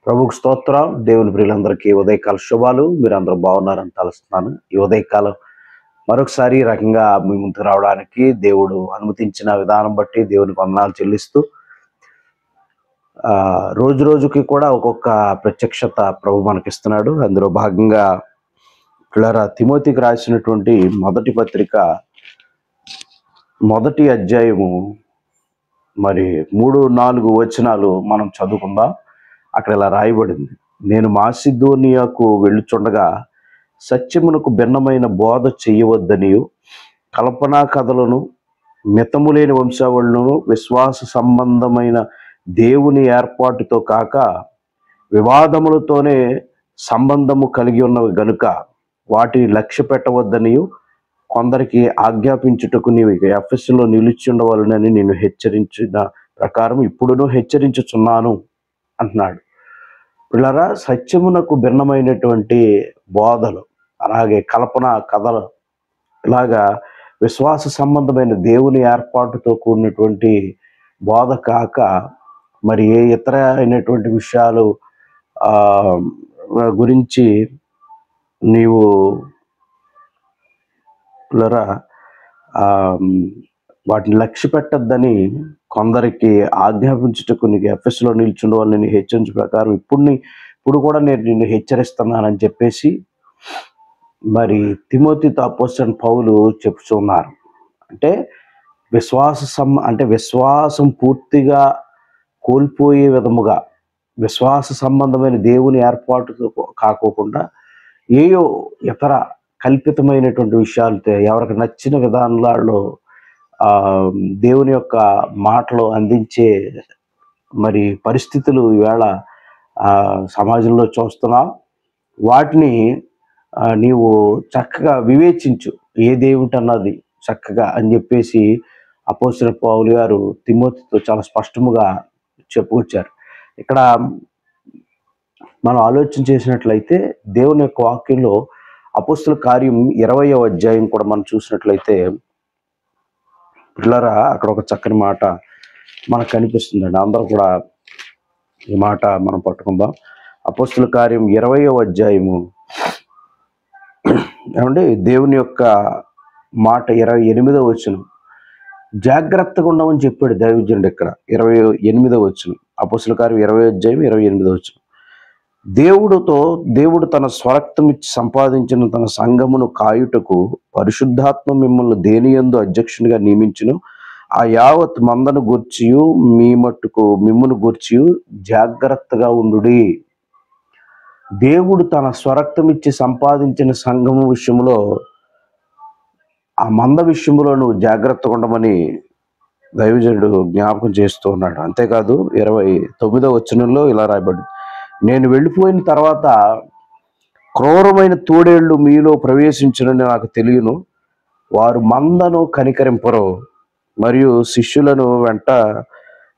ప్రభుకు స్తోత్రం. దేవుని ప్రియులందరికీ ఉదయకాల శుభాలు. మీరందరూ బాగున్నారని తలుస్తున్నాను. ఈ ఉదయకాలం మరొకసారి ఈ రకంగా మీ ముందుకు రావడానికి దేవుడు అనుమతించిన విధానం బట్టి దేవునికి వందనాలు చెల్లిస్తూ రోజు రోజుకి కూడా ఒక్కొక్క ప్రత్యక్షత ప్రభు మనకిస్తున్నాడు. అందులో భాగంగా పిల్లరా తిమోతికి రాసినటువంటి మొదటి పత్రిక మొదటి అధ్యాయము మరి 3-4 వచనాలు మనం చదువుకుందాం. అక్కడ ఇలా రాయబడింది. నేను మాసిదోనియాకు వెళ్ళుచుండగా సత్యమునకు భిన్నమైన బోధ చేయవద్దనియు, కల్పనా కథలను, మితములేని వంశావళులను, విశ్వాస సంబంధమైన దేవుని ఏర్పాటుతో కాక వివాదములతోనే సంబంధము కలిగి ఉన్నవి గనుక వాటిని లక్ష్య పెట్టవద్దనియు కొందరికి ఆజ్ఞాపించుటకు నీవు ఎఫెసులో నిలిచి ఉండవలనని నేను హెచ్చరించిన ప్రకారం ఇప్పుడును హెచ్చరించుచున్నాను అంటున్నాడు. పిల్లరా, సత్యమునకు భిన్నమైనటువంటి బోధలు, అలాగే కల్పన కథలు, ఇలాగా విశ్వాస సంబంధమైన దేవుని ఏర్పాటుతో కూడినటువంటి బోధ కాక మరి ఏ ఇతర అయినటువంటి విషయాలు గురించి నీవు పిల్లరా వాటిని లక్ష్య పెట్టద్దని కొందరికి ఆజ్ఞాపించుటకు నీకు ఎఫెసులో నిల్చుండే వాళ్ళని హెచ్చరించే ప్రకారం ఇప్పుడు కూడా నేను నిన్ను హెచ్చరిస్తున్నానని చెప్పేసి మరి తిమోతితో అపోస్తలుడైన పౌలు చెప్తున్నారు. అంటే విశ్వాసం పూర్తిగా కోల్పోయే విధముగా విశ్వాస సంబంధమైన దేవుని ఏర్పాటుతో కాకోకుండా ఏయో ఇతర కల్పితమైనటువంటి విషయాలతో ఎవరికి నచ్చిన విధానాల్లో దేవుని యొక్క మాటలు అందించే మరి పరిస్థితులు ఈవేళ సమాజంలో చూస్తున్నాం. వాటిని నీవు చక్కగా వివేచించు, ఏదేమిటన్నది చక్కగా అని చెప్పేసి అపోస్తలుడైన పౌలు గారు తిమోతితో చాలా స్పష్టముగా చెప్పుకొచ్చారు. ఇక్కడ మనం ఆలోచన చేసినట్లయితే దేవుని యొక్క వాక్యంలో అపోస్తలుల కార్యం 20వ అధ్యాయం కూడా మనం చూసినట్లయితే పిల్లరా అక్కడ ఒక చక్కని మాట మనకు కనిపిస్తుందండి. అందరూ కూడా ఈ మాట మనం పట్టుకుందాం. అపోస్తలుల కార్యం 20వ అధ్యాయము ఏమండి, దేవుని యొక్క మాట 28వ వచనం, జాగ్రత్తగా ఉండమని చెప్పాడు దైవజనుడు. ఇక్కడ 28వ వచనం, అపోస్తలుల కార్యం 20వ అధ్యాయం 28వ వచనం, దేవుడు తన స్వరక్తం ఇచ్చి సంపాదించిన తన సంఘమును కాయుటకు పరిశుద్ధాత్మ మిమ్మల్ని దేనియందు అధ్యక్షునిగా నియమించును. ఆ యావత్ మందను గూర్చియు మీ మట్టుకు మిమ్మును గూర్చియు జాగ్రత్తగా ఉండుడి. దేవుడు తన స్వరక్తం ఇచ్చి సంపాదించిన సంఘము విషయంలో, ఆ మంద విషయంలో నువ్వు జాగ్రత్తగా ఉండమని దైవజనుడు జ్ఞాపకం చేస్తూ ఉన్నాడు. అంతేకాదు 29వ వచనంలో ఇలా రాయబడింది, నేను వెళ్ళిపోయిన తర్వాత క్రూరమైన తోడేళ్లు మీలో ప్రవేశించునని నాకు తెలియను. వారు మందను కనికరింపరు మరియు శిష్యులను వెంట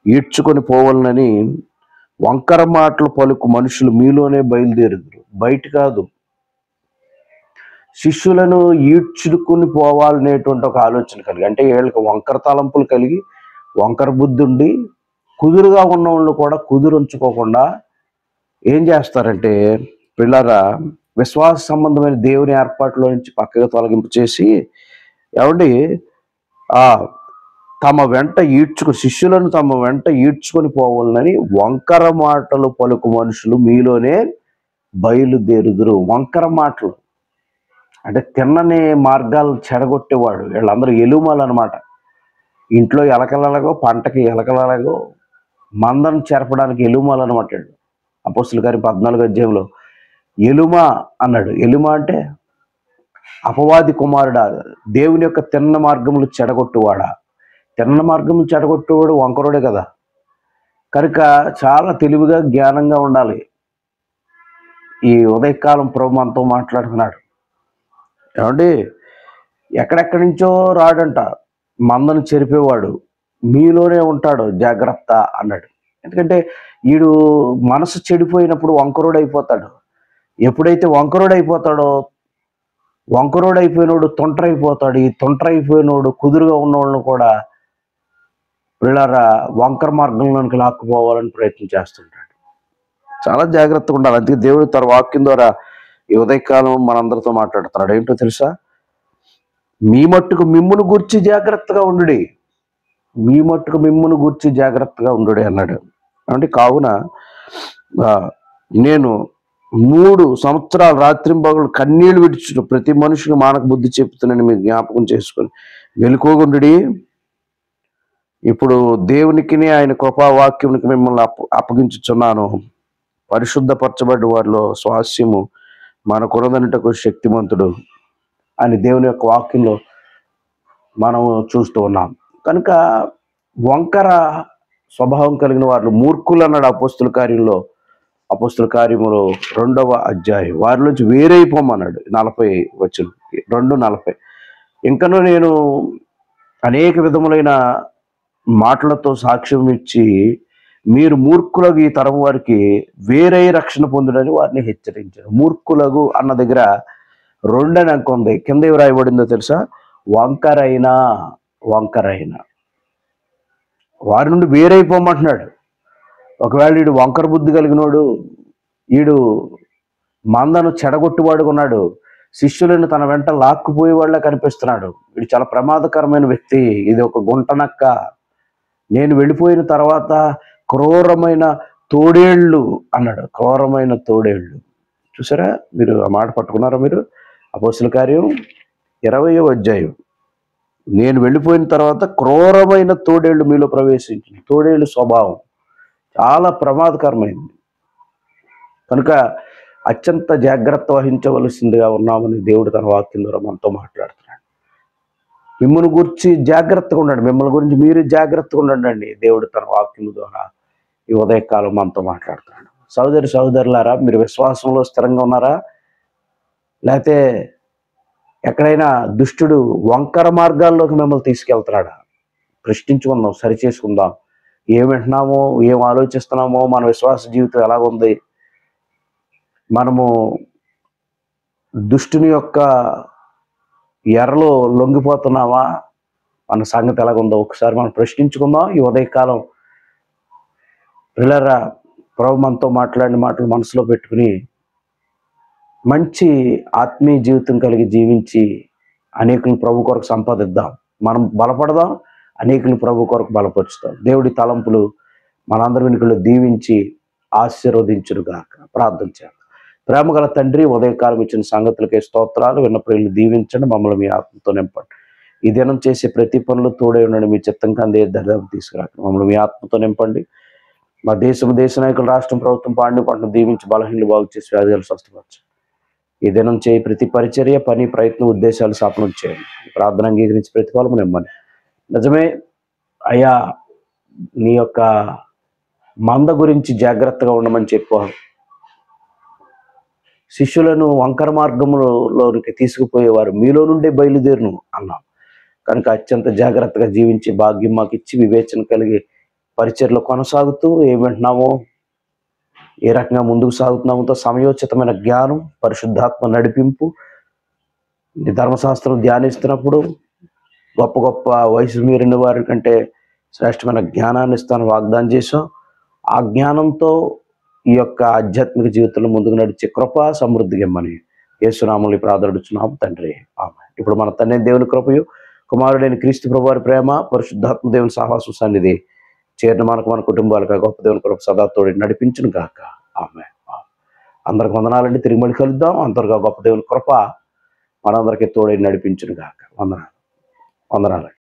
ఈడ్చుకొని పోవాలని వంకర మాటలు పలుకు మనుషులు మీలోనే బయలుదేరుదురు. బయట కాదు, శిష్యులను ఈడ్చుకుని పోవాలనేటువంటి ఒక ఆలోచన కలిగి, అంటే వీళ్ళకి వంకర తలంపులు కలిగి వంకర బుద్ధి ఉండి కుదురుగా ఉన్న వాళ్ళు కూడా కుదురుంచుకోకుండా ఏం చేస్తారంటే పిల్లరా విశ్వాస సంబంధమైన దేవుని ఏర్పాటులో నుంచి పక్కగా తొలగింపు చేసి ఏమండి శిష్యులను తమ వెంట ఈడ్చుకొని పోవాలని వంకర మాటలు పలుకు మనుషులు మీలోనే బయలుదేరుదురు. వంకర మాటలు అంటే తిన్నని మార్గాలు చెడగొట్టేవాడు. వీళ్ళందరూ ఎలుమలు అనమాట. ఇంట్లో ఎలకలలాగో పంటకి ఎలకలలాగో మందను చెరపడానికి ఎలుమలు అనమాట. అపోస్తలుల కార్యం 14వ అధ్యాయంలో ఎలుమ అన్నాడు. ఎలుమ అంటే అపవాది కుమారుడా, దేవుని యొక్క తిన్న మార్గములు చెడగొట్టువాడా. తిన్న మార్గములు చెడగొట్టేవాడు వంకరుడే కదా. కనుక చాలా తెలివిగా జ్ఞానంగా ఉండాలి. ఈ ఉదయకాలం ప్రభు మనతో మాట్లాడుతున్నాడు. ఏమండి, ఎక్కడెక్కడి నుంచో రాడంట, మందను చెరిపేవాడు మీలోనే ఉంటాడు, జాగ్రత్త అన్నాడు. ఎందుకంటే వీడు మనసు చెడిపోయినప్పుడు వంకరుడైపోతాడు. ఎప్పుడైతే వంకరుడైపోతాడో, వంకరుడైపోయినోడు తొంటరైపోతాడు. ఈ తొంటరైపోయినోడు కుదురుగా ఉన్నవాళ్ళను కూడా వీళ్ళ వంకర మార్గంలోనికి లాక్కుపోవాలని ప్రయత్నం చేస్తుంటాడు. చాలా జాగ్రత్తగా ఉండాలి. అందుకే దేవుడు తన వాక్యం ద్వారా ఈ ఉదయకాలం మనందరితో మాట్లాడుతున్నాడు. ఏంటో తెలుసా? మీ మట్టుకు మిమ్మును గూర్చి జాగ్రత్తగా ఉండుడి. మీ మట్టుకు మిమ్మును గూర్చి జాగ్రత్తగా ఉండుడి అన్నాడు. అంటే కావున ఆ, నేను 3 సంవత్సరాలు రాత్రింబగళ్ళు కన్నీళ్లు విడిచిన ప్రతి మనుషుని మానక బుద్ధి చెప్తున్నాను మీరు జ్ఞాపకం చేసుకొని వెలుకోగుండుడి. ఇప్పుడు దేవునికిని ఆయన కృపావాక్యమునికి మిమ్మల్ని అప్పగించుచున్నాను. పరిశుద్ధపరచబడ్డ వారిలో స్వాస్యము మన కొనదనుటకు శక్తిమంతుడు అని దేవుని యొక్క వాక్యంలో మనం చూస్తూ ఉన్నాం. కనుక వంకర స్వభావం కలిగిన వారు మూర్ఖులు అన్నాడు అపోస్తుల కార్యములో 2వ అధ్యాయం. వారిలోంచి వేరైపోమన్నాడు 40 వచనం 2:40. ఇంకనూ నేను అనేక విధములైన మాటలతో సాక్ష్యం ఇచ్చి మీరు మూర్ఖులకు ఈ తరం వారికి వేరే రక్షణ పొందుడని వారిని హెచ్చరించారు. మూర్ఖులకు అన్న దగ్గర 2 అని అంక ఉంది. కింద ఏమి రాయబడిందో తెలుసా? వంకరైన వారి నుండి వేరైపోమంటున్నాడు. ఒకవేళ వీడు వంకర బుద్ధి కలిగినోడు, వీడు మందను చెడగొట్టువాడుగా ఉన్నాడు, శిష్యులను తన వెంట లాక్కుపోయే వాళ్ళ కనిపిస్తున్నాడు, వీడు చాలా ప్రమాదకరమైన వ్యక్తి, ఇది ఒక గుంటనక్క, నేను వెళ్ళిపోయిన తర్వాత క్రూరమైన తోడేళ్ళు అన్నాడు. క్రూరమైన తోడేళ్ళు. చూసారా? మీరు ఆ మాట పట్టుకున్నారా? మీరు అపోస్తుల కార్యం 20వ అధ్యాయం. నేను వెళ్ళిపోయిన తర్వాత క్రూరమైన తోడేళ్ళు మీలో ప్రవేశించింది. తోడేళ్ళు స్వభావం చాలా ప్రమాదకరమైంది. కనుక అత్యంత జాగ్రత్త వహించవలసిందిగా ఉన్నామని దేవుడు తన వాక్యం ద్వారా మనతో మాట్లాడుతున్నాడు. మిమ్మల్ని గురించి జాగ్రత్తగా ఉండండి, మిమ్మల్ని గురించి మీరు జాగ్రత్తగా ఉండండి. దేవుడు తన వాక్యం ద్వారా ఈ ఉదయకాలం మనతో మాట్లాడుతున్నాడు. సహోదరులారా, మీరు విశ్వాసంలో స్థిరంగా ఉన్నారా? లేకపోతే ఎక్కడైనా దుష్టుడు వంకర మార్గాల్లోకి మిమ్మల్ని తీసుకెళ్తున్నాడా? ప్రశ్నించుకుందాం, సరిచేసుకుందాం. ఏం వింటున్నామో, ఏం ఆలోచిస్తున్నామో, మన విశ్వాస జీవితం ఎలా ఉంది, మనము దుష్టుని యొక్క ఎర్రలో లొంగిపోతున్నామా, మన సంగతి ఎలాగుందో ఒకసారి మనం ప్రశ్నించుకుందాం. ఈ ఉదయకాలం పిల్లరా, ప్రభు మనతో మాట్లాడిన మాటలు మనసులో పెట్టుకుని మంచి ఆత్మీయ జీవితం కలిగి జీవించి అనేకులను ప్రభు కొరకు సంపాదిద్దాం. మనం బలపడదాం, అనేకులను ప్రభు కొరకు బలపరుచుతాం. దేవుడి తలంపులు మనందరి వెనుకల్లో దీవించి ఆశీర్వదించునుగాక. ప్రార్థన చేద్దాం. ప్రేమగల తండ్రి, ఉదయకాలం ఇచ్చిన సంగతులకే స్తోత్రాలు. విన్న ప్రియులు దీవించండి, మమ్మల్ని మీ ఆత్మతో నింపండి. ఈ దినం చేసే ప్రతి పనులు తోడే ఉండండి. మీ చిత్తం కందే దర్యాప్తు తీసుకురాకండి. మమ్మల్ని మీ ఆత్మతో నింపండి. మా దేశ నాయకులు, రాష్ట్రం, ప్రభుత్వం పాడిన పంటను దీవించి బలహీనలు బాగు చేసి వ్యాధులు స్వస్థపరచు. ఈ దినం చేయి ప్రతి పరిచర్య, పని, ప్రయత్నం, ఉద్దేశాలు సాపనం చేయండి. ప్రార్థన అంగీకరించి ప్రతిఫలము నిమ్మని. నిజమే అయ్యా, నీ యొక్క మంద గురించి జాగ్రత్తగా ఉండమని చెప్పావు. శిష్యులను వంకర మార్గంలోనికి తీసుకుపోయేవారు మీలో నుండే బయలుదేరును అన్నాం. కనుక అత్యంత జాగ్రత్తగా జీవించి భాగ్యం మాకు ఇచ్చి వివేచన కలిగి పరిచర్లో కొనసాగుతూ ఏమంటున్నామో, ఏ రకంగా ముందుకు సాగుతున్నామో సమయోచితమైన జ్ఞానం, పరిశుద్ధాత్మ నడిపింపు, నీ ధర్మశాస్త్రం ధ్యానిస్తున్నప్పుడు గొప్ప గొప్ప వయసు మీరిన వారి కంటే శ్రేష్టమైన జ్ఞానాన్ని ఇస్తాను వాగ్దానం చేశాం. ఆ జ్ఞానంతో ఈ యొక్క ఆధ్యాత్మిక జీవితంలో ముందుకు నడిచే కృప సమృద్ధిగా ఇమ్మని యేసునామములో ప్రార్థిస్తున్నాం తండ్రి, ఆమేన్. ఇప్పుడు మన తండ్రి దేవుని కృపయు, కుమారుడైన క్రీస్తు ప్రభువారి ప్రేమ, పరిశుద్ధాత్మ దేవుని సహవాసం సన్నిధి చేరిన మనకు, మన కుటుంబాలకు గొప్ప దేవుని కృప సదా తోడి నడిపించును గాక. ఆమేన్. అందరికి వందనాలండి. తిరిగి మళ్ళీ కలుద్దాం. అంతగా గొప్ప దేవుని కృప మనందరికీ తోడై నడిపించును గాక. వందనాలు.